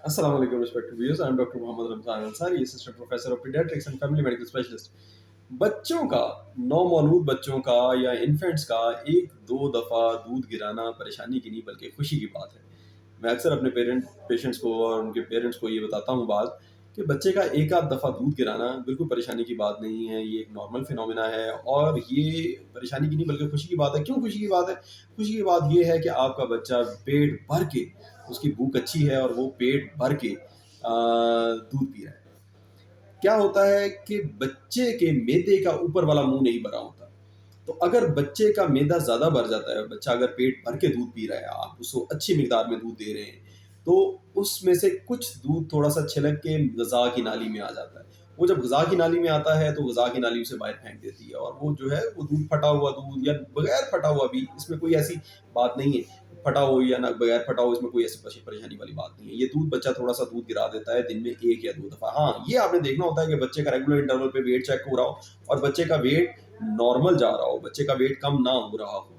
Assalamu alaikum respected viewers. I'm Dr. Mohammad Ramzan Ansari, Assistant Professor of Pediatrics and Family Medical Specialist. बच्चों का नौमौलूद बच्चों का या infants का एक दो दफ़ा दूध गिराना परेशानी की नहीं बल्कि खुशी की बात है। मैं अक्सर अपने पेशेंट्स को और उनके पेरेंट्स को ये बताता हूँ बात कि बच्चे का एक आध दफ़ा दूध गिराना बिल्कुल परेशानी की बात नहीं है, ये एक नॉर्मल फिनोमिना है और ये परेशानी की नहीं बल्कि खुशी की बात है। क्यों खुशी की बात है? खुशी की बात ये है कि आपका बच्चा पेट भर के, उसकी भूख अच्छी है और वो पेट भर के दूध पी रहा है। क्या होता है कि बच्चे के मैदे का ऊपर वाला मुंह नहीं भरा होता। तो अगर बच्चे का मैदा ज़्यादा भर जाता है, बच्चा अगर पेट भर के दूध पी रहा है, आप उसको अच्छी मिकदार में दूध दे रहे हैं, तो उसमें से कुछ दूध थोड़ा-सा छलक के ग़िज़ा की नाली में आ जाता है। वो जब ग़िज़ा की नाली में आता है, तो ग़िज़ा की नाली उसे बाहर फेंक देती है और वो जो है, वो दूध फटा हुआ दूध या बगैर फटा हुआ भी, इसमें कोई ऐसी बात नहीं है। फटा हो या ना बगैर फटा हो, इसमें कोई ऐसी परेशानी वाली बात नहीं है। ये दूध बच्चा थोड़ा-सा दूध गिरा देता है दिन में 1 या 2 दफ़ा। हाँ, ये आपने देखना होता है कि बच्चे का रेगुलर इंटरवल पे वेट चेक हो रहा हो और बच्चे का वेट नॉर्मल जा रहा हो, बच्चे का वेट कम ना हो रहा हो।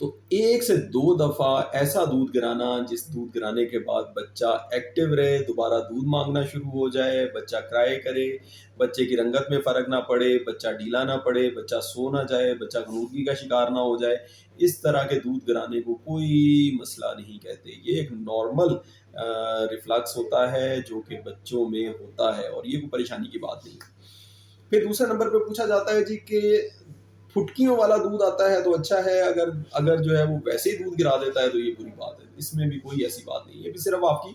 तो 1 से 2 दफ़ा ऐसा दूध गिराना, जिस दूध गिराने के बाद बच्चा एक्टिव रहे, दोबारा दूध माँगना शुरू हो जाए, बच्चा क्राई करे, बच्चे की रंगत में फ़र्क ना पड़े, बच्चा ढीला ना पड़े, बच्चा सो ना जाए, बच्चा गनूदगी का शिकार ना हो जाए, इस तरह के दूध गिराने को कोई मसला नहीं कहते। ये एक नॉर्मल रिफ्लक्स होता है, जो कि बच्चों में होता है और ये कोई परेशानी की बात नहीं है। फिर दूसरे नंबर पे पूछा जाता है जी कि फुटकियों वाला दूध आता है तो अच्छा है, अगर अगर जो है वो वैसे ही दूध गिरा देता है तो ये बुरी बात है। इसमें भी कोई ऐसी बात नहीं है, ये भी सिर्फ आपकी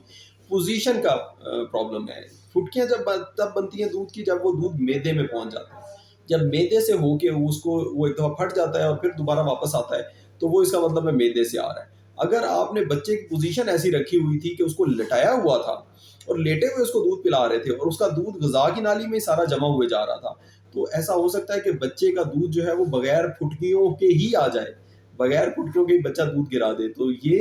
पोजीशन का प्रॉब्लम है। फुटकियाँ तब बनती हैं दूध की, जब वो दूध मैदे में पहुँच जाता है। जब मैदे से होके उसको वो एक दफ़ा फट जाता है और फिर दोबारा वापस आता है, तो वो इसका मतलब है मैदे से आ रहा है। अगर आपने बच्चे की पोजीशन ऐसी रखी हुई थी कि उसको लिटाया हुआ था और लेटे हुए उसको दूध पिला रहे थे और उसका दूध ग़िज़ा की नाली में सारा जमा हुए जा रहा था, तो ऐसा हो सकता है कि बच्चे का दूध जो है वो बगैर फुटकियों के ही आ जाए, बगैर फुटकियों के ही बच्चा दूध गिरा दे। तो ये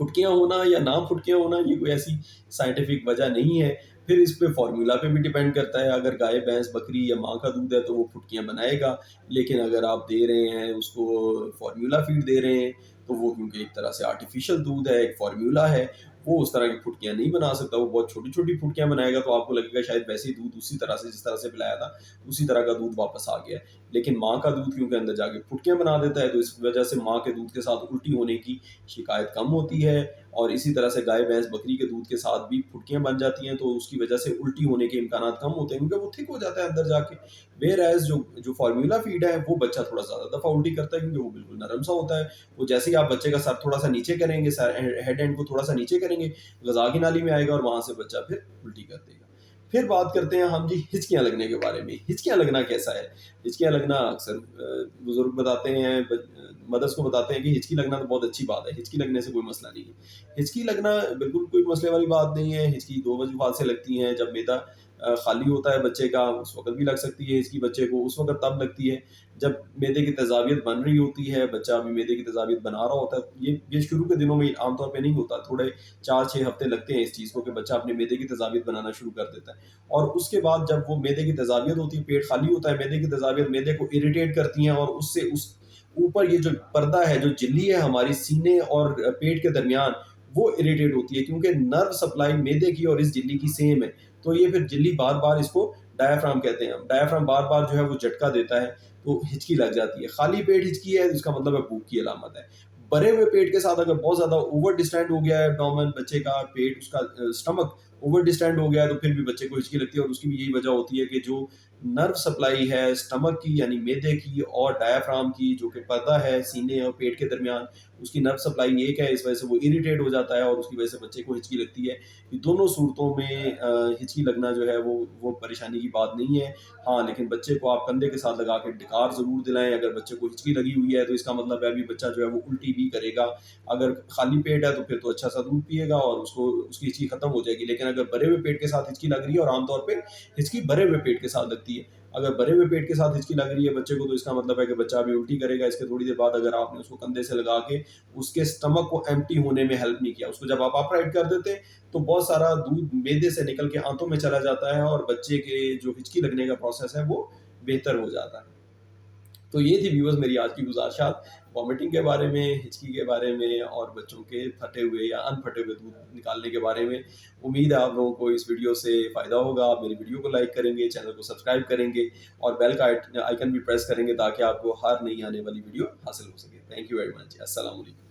फुटकियाँ होना या ना फुटकियाँ होना, ये कोई ऐसी साइंटिफिक वजह नहीं है। फिर इस पे फ़ॉर्मूला पे भी डिपेंड करता है, अगर गाय, भैंस, बकरी या माँ का दूध है तो वो फुटकियाँ बनाएगा, लेकिन अगर आप दे रहे हैं उसको फ़ॉर्मूला फ़ीड दे रहे हैं, तो वो क्योंकि एक तरह से आर्टिफ़िशियल दूध है, एक फ़ॉर्मूला है, वो उस तरह की फुटकियाँ नहीं बना सकता। वो बहुत छोटी-छोटी फुटकियाँ बनाएगा तो आपको लगेगा शायद वैसे ही दूध उसी तरह से जिस तरह से पिलाया था, उसी तरह का दूध वापस आ गया है। लेकिन माँ का दूध क्योंकि अंदर जाके फुटकियाँ बना देता है, तो इस वजह से माँ के दूध के साथ उल्टी होने की शिकायत कम होती है और इसी तरह से गाय, भैंस, बकरी के दूध के साथ भी फुटकियाँ बन जाती हैं, तो उसकी वजह से उल्टी होने के इम्कानात कम होते हैं क्योंकि वो थिक हो जाता है अंदर जाके। व्हेयरएज़ जो जो फ़ॉर्मूला फ़ीड है, वो बच्चा थोड़ा ज़्यादा दफ़ा उल्टी करता है क्योंकि वो बिल्कुल नरम सा होता है। वो जैसे ही आप बच्चे का सर थोड़ा-सा नीचे करेंगे, सर हेड एंड को थोड़ा-सा नीचे करेंगे, ग़िज़ा की नाली में आएगा और वहाँ से बच्चा फिर उल्टी कर देगा। फिर बात करते हैं हम जी हिचकियाँ लगने के बारे में। हिचकियाँ लगना कैसा है? हिचकियाँ लगना अक्सर बुज़ुर्ग बताते हैं, मदर्स को बताते हैं कि हिचकी लगना तो बहुत अच्छी बात है, हिचकी लगने से कोई मसला नहीं है। हिचकी लगना बिल्कुल कोई मसले वाली बात नहीं है, हिचकी 2 वजूहात से लगती हैं, जब मैदा खाली होता है बच्चे का, उस वक़्त भी लग सकती है हिचकी बच्चे को, उस वक़्त तब लगती है, जब मैदे की तेज़ाबियत बन रही होती है, बच्चा अभी मैदे की तेज़ाबियत बना रहा होता है। ये शुरू के दिनों में आम तौर पे नहीं होता, थोड़े 4-6 हफ़्ते लगते हैं इस चीज़ को कि बच्चा अपने मैदे की तेज़ाबियत बनाना शुरू कर देता है। और उसके बाद जब वो मैदे की तेज़ाबियत होती है, पेट खाली होता है, मैदे की तेज़ाबियत मैदे को इरिटेट करती हैं और उससे उस ऊपर ये जो पर्दा है, जो झिल्ली है हमारी सीने और पेट के दरमियान, वो इरिटेट होती है क्योंकि नर्व सप्लाई मैदे की और इस झिल्ली की सेम है। तो ये फिर झिल्ली बार-बार, इसको डायाफ्राम कहते हैं हम, डायाफ्राम बार-बार जो है वो झटका देता है, तो हिचकी लग जाती है। खाली पेट हिचकी है, इसका मतलब है भूख की अलामत है। भरे हुए पेट के साथ अगर बहुत ज़्यादा ओवर डिस्टेंड हो गया है एब्डोमेन, बच्चे का पेट, उसका स्टमक ओवर डिस्टेंड हो गया है, तो फिर भी बच्चे को हिचकी लगती है और उसकी भी यही वजह होती है कि जो नर्व सप्लाई है स्टमक की यानी मैदे की और डायाफ्राम की, जो कि पर्दा है सीने और पेट के दरमियान, उसकी नर्व सप्लाई एक है, इस वजह से वो इरिटेट हो जाता है और उसकी वजह से बच्चे को हिचकी लगती है। ये दोनों सूरतों में हिचकी लगना जो है वो परेशानी की बात नहीं है। हाँ, लेकिन बच्चे को आप कंधे के साथ लगा के डकार ज़रूर दिलाएँ। अगर बच्चे को हिचकी लगी हुई है तो इसका मतलब है अभी बच्चा जो है वो उल्टी भी करेगा। अगर खाली पेट है तो फिर तो अच्छा सा दूध पिएगा और उसको उसकी हिचकी खत्म हो जाएगी। लेकिन अगर भरे हुए पेट के साथ हिचकी लग रही है, और आमतौर पे हिचकी भरे हुए पेट के साथ लगती है। अगर भरे हुए पेट के साथ हिचकी लग रही है बच्चे को, तो इसका मतलब है कि बच्चा अभी उल्टी करेगा। इसके थोड़ी देर बाद अगर आपने उसको कंधे से लगा के उसके स्टमक को एम्प्टी होने में हेल्प नहीं किया, उसको जब आप अपराइट कर देते हैं, तो बहुत सारा दूध मैदे से निकल के आंतों में चला जाता है और बच्चे के जो हिचकी लगने का प्रोसेस है वो बेहतर हो जाता है। तो ये थी व्यूअर्स मेरी आज की गुजारिशात वॉमिटिंग के बारे में, हिचकी के बारे में और बच्चों के फटे हुए या अनफटे हुए दूध निकालने के बारे में। उम्मीद है आप लोगों को इस वीडियो से फ़ायदा होगा। आप मेरी वीडियो को लाइक करेंगे, चैनल को सब्सक्राइब करेंगे और बेल का आइकन भी प्रेस करेंगे ताकि आपको हर नई आने वाली वीडियो हासिल हो सके। Thank you very much. अस्सलाम वालेकुम।